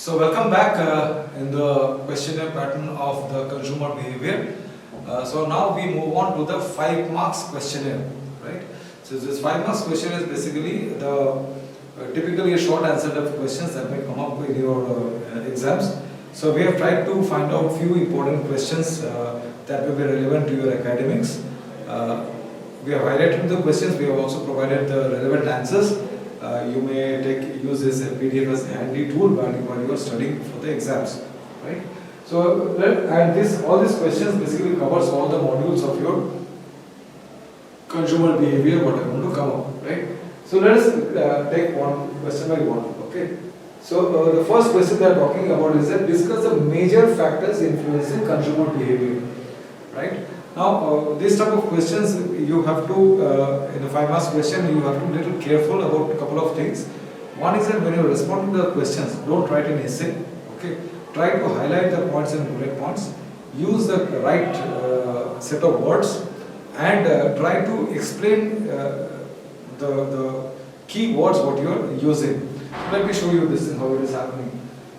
So welcome back in the questionnaire pattern of the consumer behavior. So now we move on to the 5 marks questionnaire, right? So this 5 marks question is basically the typically a short answer type of questions that may come up in your exams. So we have tried to find out few important questions that will be relevant to your academics. We have highlighted the questions, we have also provided the relevant answers. You may use this PDF as a handy tool while you are studying for the exams, right? So, and all these questions basically covers all the modules of your consumer behavior, what I'm going to come up, right? So let us take one question by one, okay? So the first question they are talking about is that discuss the major factors influencing consumer behavior, right? Now, this type of questions you have to, in the 5 marks question, you have to be little careful about a couple of things. One is that when you respond to the questions, don't write an essay, okay? Try to highlight the points and bullet points, use the right set of words, and try to explain the key words what you are using. Let me show you this and how it is happening.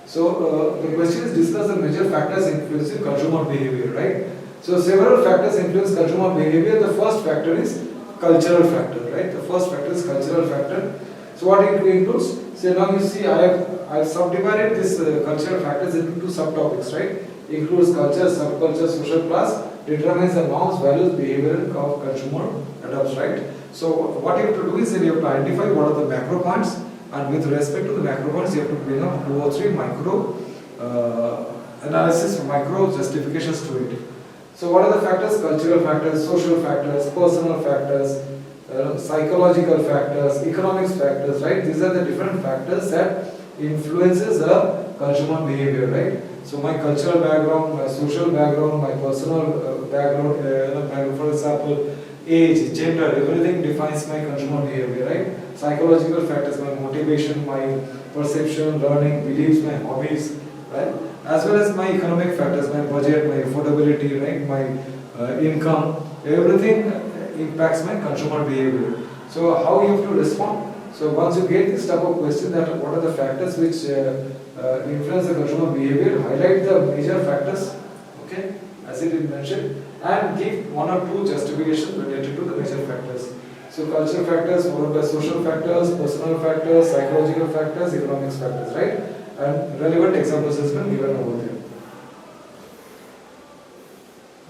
So, the question is discuss the major factors influencing consumer behavior, right? So several factors influence consumer behavior. The first factor is cultural factor, right? The first factor is cultural factor. So what it includes? So now you see I have subdivided this cultural factors into 2 subtopics, right? Includes culture, subculture, social class, determines the norms, values, behavior of consumer adopts, right? So what you have to do is that you have to identify what are the macro points, and with respect to the macro points you have to bring up 2 or 3 micro analysis, micro justifications to it. So what are the factors? Cultural factors, social factors, personal factors, psychological factors, economics factors, right? These are the different factors that influences the consumer behavior, right? So my cultural background, my social background, my personal background, for example, age, gender, everything defines my consumer behavior, right? Psychological factors, my motivation, my perception, learning, beliefs, my hobbies, right? As well as my economic factors, my budget, my affordability, right? My income, everything impacts my consumer behavior. So how you have to respond? So once you get this type of question, that what are the factors which influence the consumer behavior, highlight the major factors, okay, as it is mentioned, and give 1 or 2 justifications related to the major factors. So cultural factors followed by social factors, personal factors, psychological factors, economics factors, right? And relevant examples has been given over there.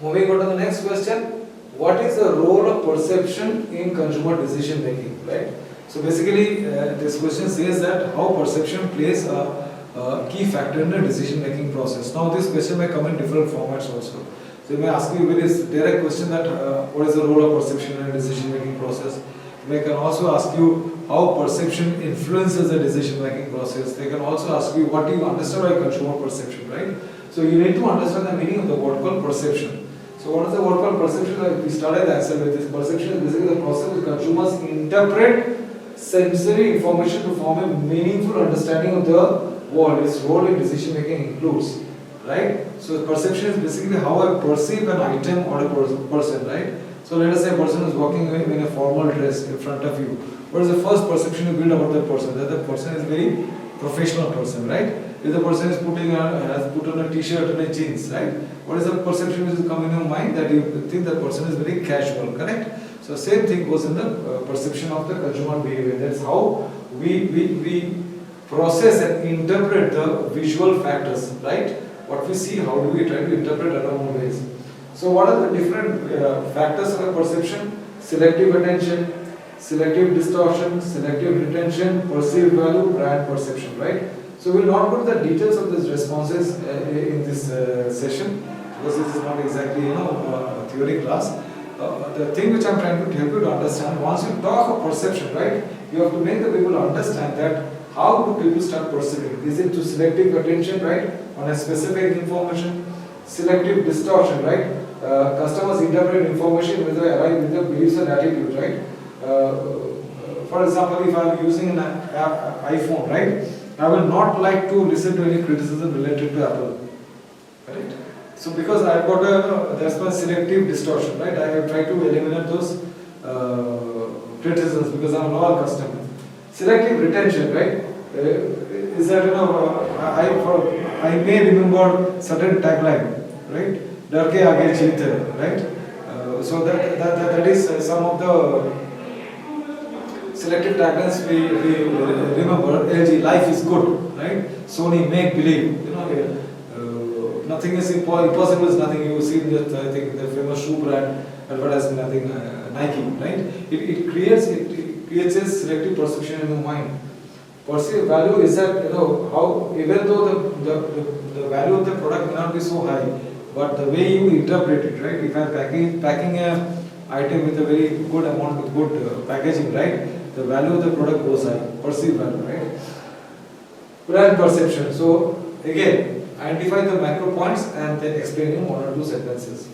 Moving on to the next question, what is the role of perception in consumer decision making, right? So basically this question says that how perception plays a key factor in the decision making process. Now this question may come in different formats also. So it may ask you very direct question that what is the role of perception in the decision making process. They can also ask you how perception influences the decision making process. They can also ask you what do you understand by consumer perception, right? So you need to understand the meaning of the word called perception. So what is the word called perception? We started the answer with this. Perception is basically the process where consumers interpret sensory information to form a meaningful understanding of the world. Its role in decision making includes, right? So perception is basically how I perceive an item or a person, right? So let us say a person is walking in a formal dress in front of you. What is the first perception you build about that person? That the person is very professional person, right? If the person is has put on a t-shirt and a jeans, right? What is the perception which will come in your mind? That you think that person is very casual, correct? So same thing goes in the perception of the consumer behavior. That's how we process and interpret the visual factors, right? What we see, how do we try to interpret around ways? So what are the different factors of the perception? Selective attention, selective distortion, selective retention, perceived value, brand perception, right? So we will not go to the details of these responses in this session, because this is not exactly a theory class. The thing which I am trying to help you to understand, once you talk of perception, right, you have to make the people understand that how do people start perceiving? Is it to selective attention, right, on a specific information? Selective distortion, right? Customers interpret information with their beliefs and attitudes, right? For example, if I am using an iPhone, right, I will not like to listen to any criticism related to Apple, correct? So because I have got that's my selective distortion, right? I have tried to eliminate those criticisms because I am a loyal customer. Selective retention, right? Is that I may remember certain tagline, right? डर के आगे जीत है, right? So that is some of the selective taglines we remember. LG, life is good, right? Sony, make believe. Nothing is impossible is nothing. You see that I think the famous shoe brand advertisement, I think Nike, right? It creates a selective perception in the mind. Perceived value is that how even though the value of the product may not be so high, but the way you interpret it, right? If I'm packing a item with a very good amount of good packaging, right? The value of the product goes high. Perceived value, right? Brand perception. So again, identify the macro points and then explain in one or two sentences.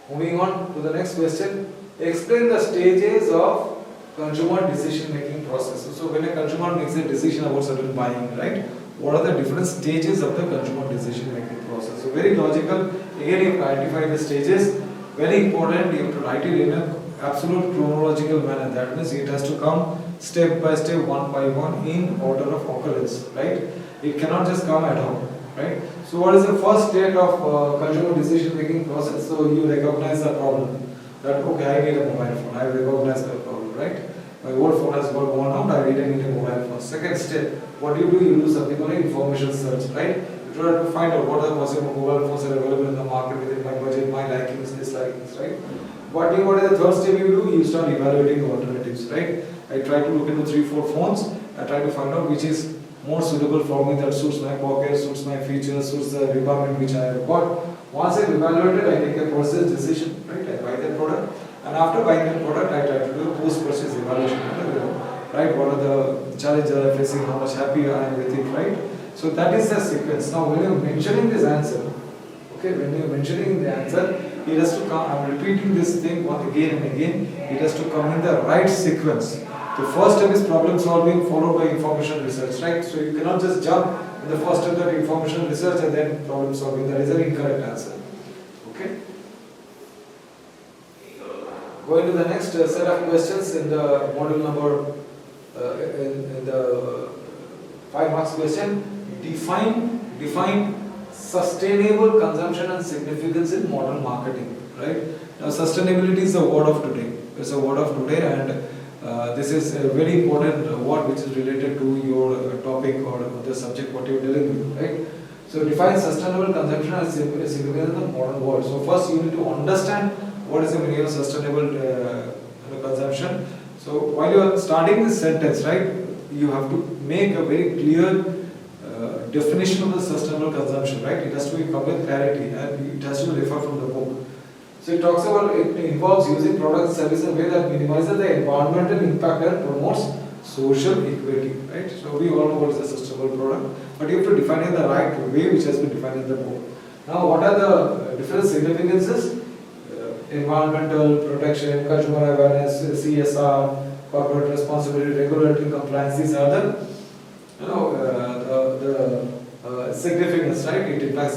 Moving on to the next question. Explain the stages of consumer decision making process. So when a consumer makes a decision about certain buying, right? What are the different stages of the consumer decision making process? So very logical. Again, you identify the stages. Very important. You have to write it in an absolute chronological manner. That means it has to come step by step, one by one, in order of occurrence, right? It cannot just come at all, right? So what is the first stage of consumer decision making process? So you recognize the problem. That okay, I need a mobile phone. I recognize the problem, right? My old phone has got worn out. I really need a mobile phone. Second step, what do? You do something called information search, right? You try to find out what are the possible mobile phones that are available in the market within my budget, my likings, dislikings, right? What is the third step you do? You start evaluating the alternatives, right? I try to look into 3-4 phones. I try to find out which is more suitable for me, that suits my pocket, suits my features, suits the requirement which I have got. Once I've evaluated, I take a purchase decision, right? I buy that product, and after buying that product, I try to do a post-purchase evaluation, right? What are the challenges I'm facing, how much happy I am with it, right? So that is the sequence. Now, when you're mentioning this answer, okay, when you're mentioning the answer, it has to come, I'm repeating this thing again and again, it has to come in the right sequence. The first step is problem solving followed by information research, right? So you cannot just jump in the first step that information research and then problem solving. That is an incorrect answer. Okay? Going to the next set of questions in the module number, in the 5 marks question. Define sustainable consumption and significance in modern marketing, right? Now sustainability is the word of today. It's a word of today, and this is a very important word which is related to your topic or the subject what you're dealing with, right? So define sustainable consumption and significance in the modern world. So first you need to understand what is the meaning of sustainable consumption. So while you are starting this sentence, right, you have to make a very clear definition of the sustainable consumption, right? It has to be come with clarity and it has to refer from the book. So it talks about, it involves using products and services in a way that minimizes the environmental impact and promotes social equity, right? So we all know what is a sustainable product, but you have to define it in the right way which has been defined in the book. Now what are the different significances? Environmental protection, consumer awareness, CSR, corporate responsibility, regulatory compliance, these are the significance, right? It implies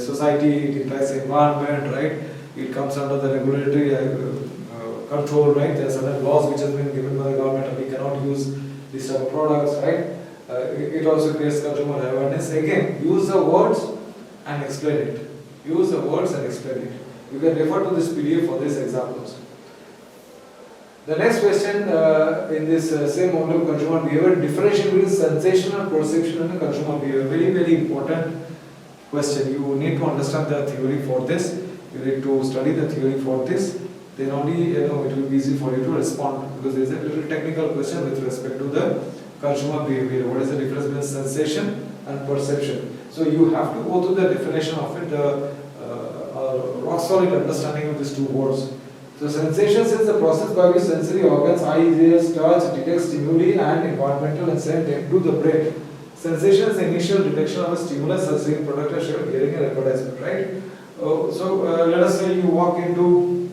society, it implies environment, right? It comes under the regulatory control, right? There are certain laws which have been given by the government and we cannot use these type of products, right? It also creates consumer awareness. Again, use the words and explain it. Use the words and explain it. You can refer to this PDF for these examples. The next question in this same model of consumer behavior, differentiate between sensational perception and consumer behavior. Very, very important question. You need to understand the theory for this. You need to study the theory for this. Then only it will be easy for you to respond, because there is a little technical question with respect to the consumer behavior. What is the difference between sensation and perception? So you have to go through the definition of it, the rock solid understanding of these two words. So sensations is the process by which sensory organs, eyes, ears, touch, detect stimuli and environmental and scent into the brain. Sensation is the initial detection of a stimulus such as product or hearing an advertisement, right? Let us say you walk into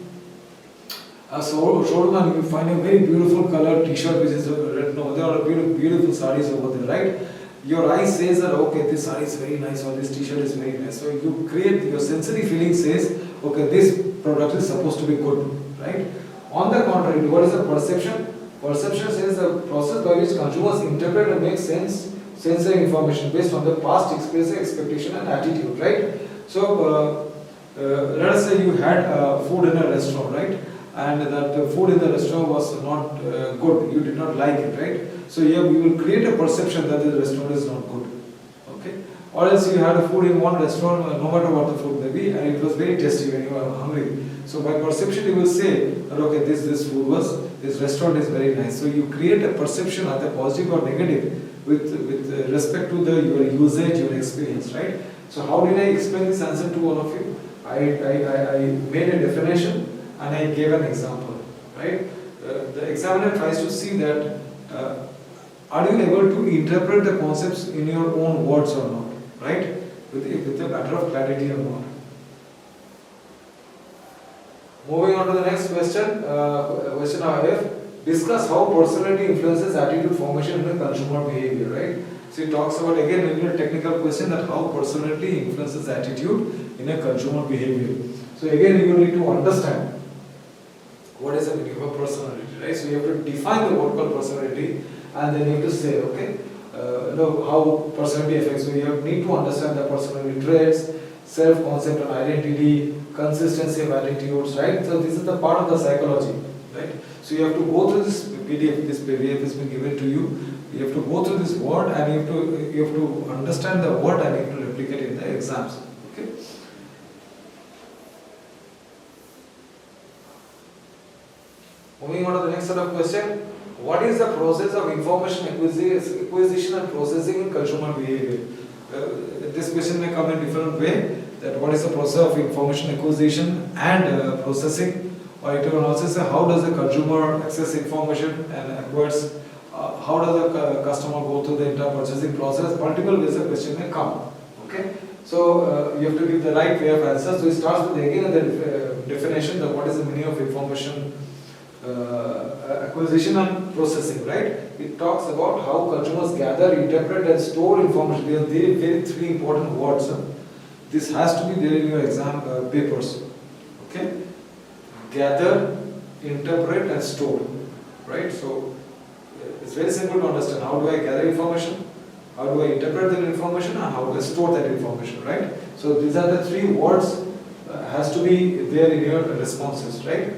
a showroom and you find a very beautiful color t-shirt which is red. No, there are beautiful sarees over there, right? Your eye says that okay, this saree is very nice or this t-shirt is very nice. So you create, your sensory feeling says okay, this product is supposed to be good, right? On the contrary, what is the perception? Perception says the process by which consumers interpret and make sensory information based on the past experience, expectation, and attitude, right? So, let us say you had food in a restaurant, right? And that the food in the restaurant was not good, you did not like it, right? So, you will create a perception that the restaurant is not good, okay? Or else you had a food in one restaurant, no matter what the food may be, and it was very tasty when you were hungry. So, by perception, you will say that okay, this food this restaurant is very nice. So, you create a perception either positive or negative with respect to your usage, your experience, right? So, how did I explain this answer to all of you? I made a definition and I gave an example, right? The examiner tries to see that are you able to interpret the concepts in your own words or not, right? With a matter of clarity or not. Moving on to the next question, question IF. Discuss how personality influences attitude formation in the consumer behavior, right? So it talks about again a technical question that how personality influences attitude in a consumer behavior. So again you need to understand what is the meaning of personality, right? So you have to define the word called personality and then you have to say, okay, how personality affects. So you need to understand the personality traits, self-concept and identity, consistency of attitudes, right? So this is the part of the psychology, right? So you have to go through this PDF. This PDF has been given to you. You have to go through this word and you have to understand the word and you have to replicate it in the exams. Okay. Moving on to the next set of question. What is the process of information acquisition and processing in consumer behavior? This question may come in different way. That what is the process of information acquisition and processing? Or it will also say how does the consumer access information and acquires, how does the customer go through the entire purchasing process? Multiple ways the question may come. Okay, so you have to give the right way of answer. So it starts with again the definition that what is the meaning of information acquisition and processing, right? It talks about how consumers gather, interpret, and store information. There are very three important words. This has to be there in your exam papers. Okay. Gather, interpret and store, right? So it's very simple to understand. How do I gather information? How do I interpret that information? And how do I store that information, right? So these are the three words has to be there in your responses, right?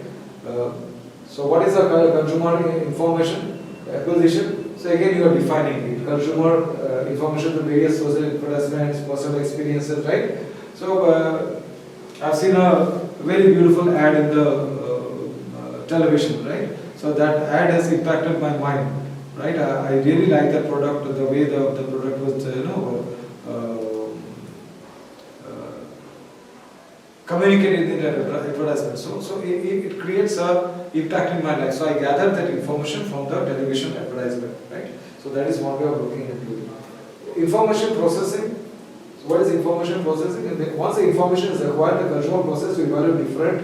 So what is a consumer information acquisition? So again you are defining it. Consumer information to various social advertisements, personal experiences, right? So I've seen a very beautiful ad in the television, right? So that ad has impacted my mind, right? I really like that product, the way the product was, communicated in the advertisement. So it creates a impact in my life. So I gathered that information from the television advertisement, right? So that is one way of looking into it. Information processing. So what is information processing? And once the information is acquired, the consumer process will evaluate different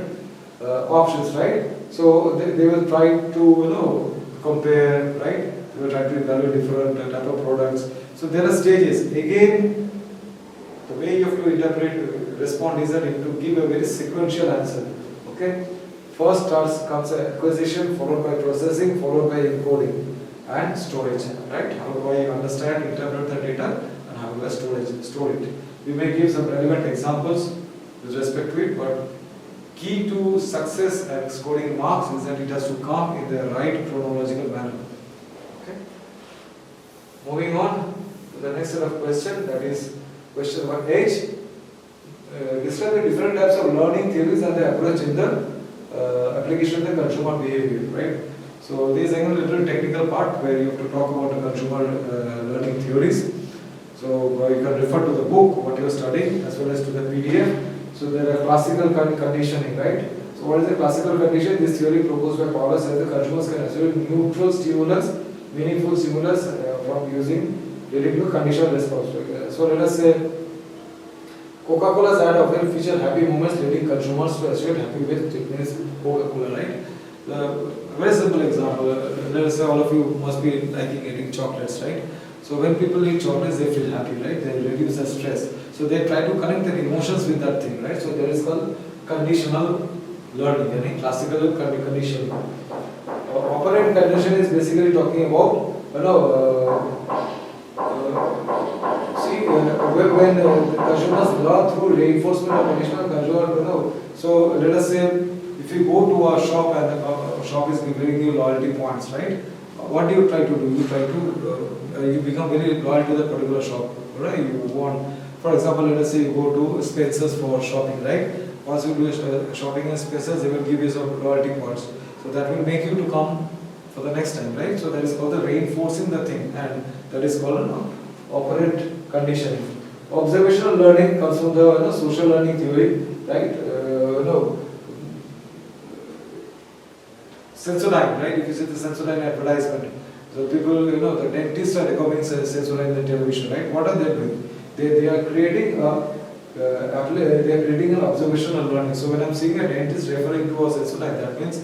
options, right? So they will try to compare, right? They will try to evaluate different type of products. So there are stages. Again, the way you have to interpret, respond is that you have to give a very sequential answer. Okay. First comes acquisition, followed by processing, followed by encoding and storage. Right? How do I understand, interpret the data, and how do I store it? We may give some relevant examples with respect to it, but key to success and scoring marks is that it has to come in the right chronological manner. Okay. Moving on to the next set of questions, that is question 1H. Describe the different types of learning theories and the approach in the application of the consumer behavior, right? So there is again a little technical part where you have to talk about the consumer learning theories. So you can refer to the book, what you are studying, as well as to the PDF. So there are classical conditioning, right? So what is the classical condition? This theory proposed by Paulus says the consumers can assume neutral stimulus, meaningful stimulus from leading to conditional response. So let us say Coca-Cola's ad often feature happy moments leading consumers to associate happy with fitness Coca-Cola, right? A very simple example. Let us say all of you must be liking eating chocolates, right? So when people eat chocolates, they feel happy, right? They reduce the stress. So they try to connect their emotions with that thing, right? So there is called conditional learning, classical conditioning. operant condition is basically talking about, when the consumers learn through reinforcement of conditional consumer, so let us say if you go to a shop and the shop is giving you loyalty points, right? What do you try to do? You try to, you become very loyal to that particular shop, right? You want, for example, let us say you go to Spencer's for shopping, right? Once you do shopping in Spencer's, they will give you some loyalty points. So that will make you to come for the next time, right? So that is called the reinforcing the thing, and that is called operant conditioning. Observational learning comes from the social learning theory, right? Sensodyne, right? If you see the Sensodyne advertisement, so people, the dentists are recommending Sensodyne in the television, right? What are they doing? They are creating an observational learning. So when I'm seeing a dentist referring to a Sensodyne, that means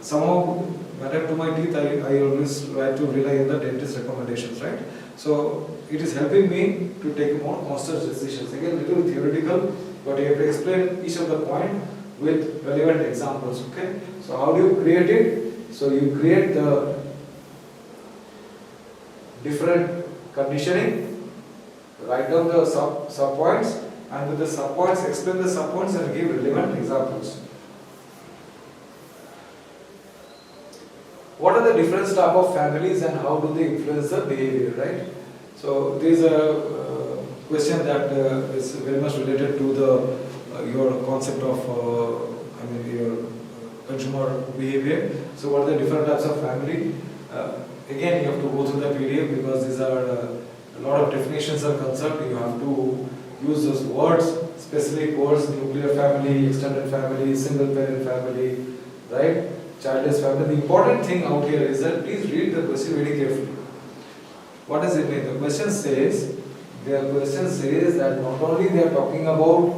somehow when I do my teeth, I always try to rely on the dentist recommendations, right? So it is helping me to take more conscious decisions. Again, little theoretical, but you have to explain each of the point with relevant examples. Okay. So how do you create it? So you create the different conditioning, write down the sub points, and with the sub points explain the sub points and give relevant examples. What are the different type of families and how do they influence the behavior, right? So there is a question that is very much related to the your concept of your consumer behavior. So what are the different types of family? Again, you have to go through the PDF because these are a lot of definitions are concerned. You have to use those words, specific words: nuclear family, extended family, single parent family, right? Childless family. The important thing out here is that please read the question very carefully. What does it mean? The question says that not only they are talking about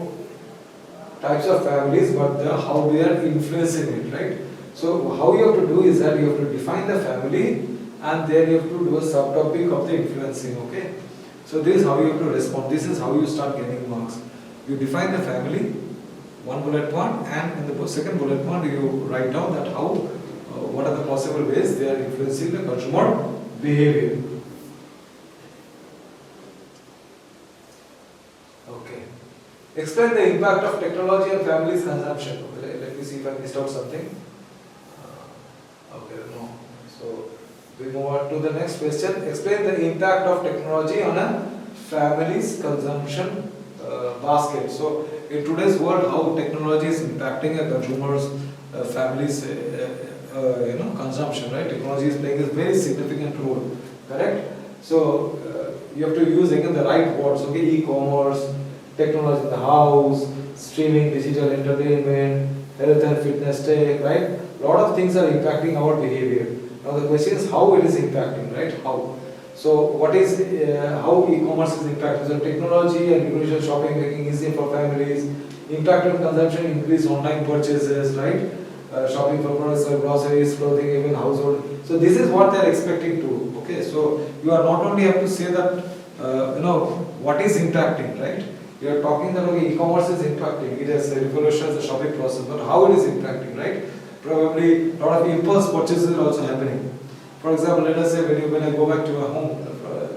types of families, but how they are influencing it, right? So how you have to do is that you have to define the family and then you have to do a subtopic of the influencing, okay? So this is how you have to respond. This is how you start getting marks. You define the family, one bullet point, and in the second bullet point you write down that how, what are the possible ways they are influencing the consumer behavior. Okay. Explain the impact of technology on families' consumption. Okay, let me see if I missed out something. Okay, no. So we move on to the next question. Explain the impact of technology on a family's consumption basket. So in today's world, how technology is impacting a consumer's family's consumption, right? Technology is playing a very significant role, correct? So you have to use again the right words, okay? E-commerce, technology in the house, streaming, digital entertainment, health and fitness tech, right? A lot of things are impacting our behavior. Now the question is how it is impacting, right? How? So what is how e-commerce is impacting? So technology and universal shopping making easier for families, impact on consumption, increase online purchases, right? Shopping for products like groceries, clothing, even household. So this is what they are expecting to. Okay, so you are not only have to say that what is impacting, right? You are talking that okay, e-commerce is impacting. It has revolutionized the shopping process, but how it is impacting, right? Probably a lot of impulse purchases are also happening. For example, let us say when I go back to my home,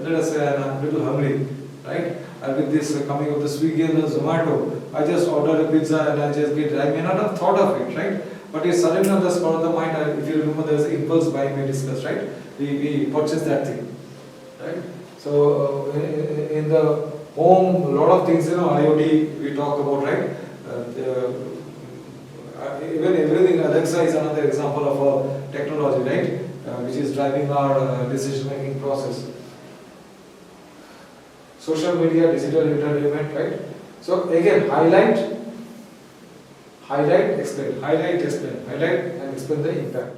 let us say I'm a little hungry, right? And with this coming of the Swiggy and the Zomato, I just order a pizza and I just get it. I may not have thought of it, right? But it's suddenly on the spot of the mind. If you remember, there was impulse buying we discussed, right? We purchased that thing, right? So in the home, a lot of things, IoT we talk about, right? Even everything, Alexa is another example of a technology, right? Which is driving our decision-making process. Social media, digital entertainment, right? So again, highlight, explain, highlight, explain, highlight and explain the impact.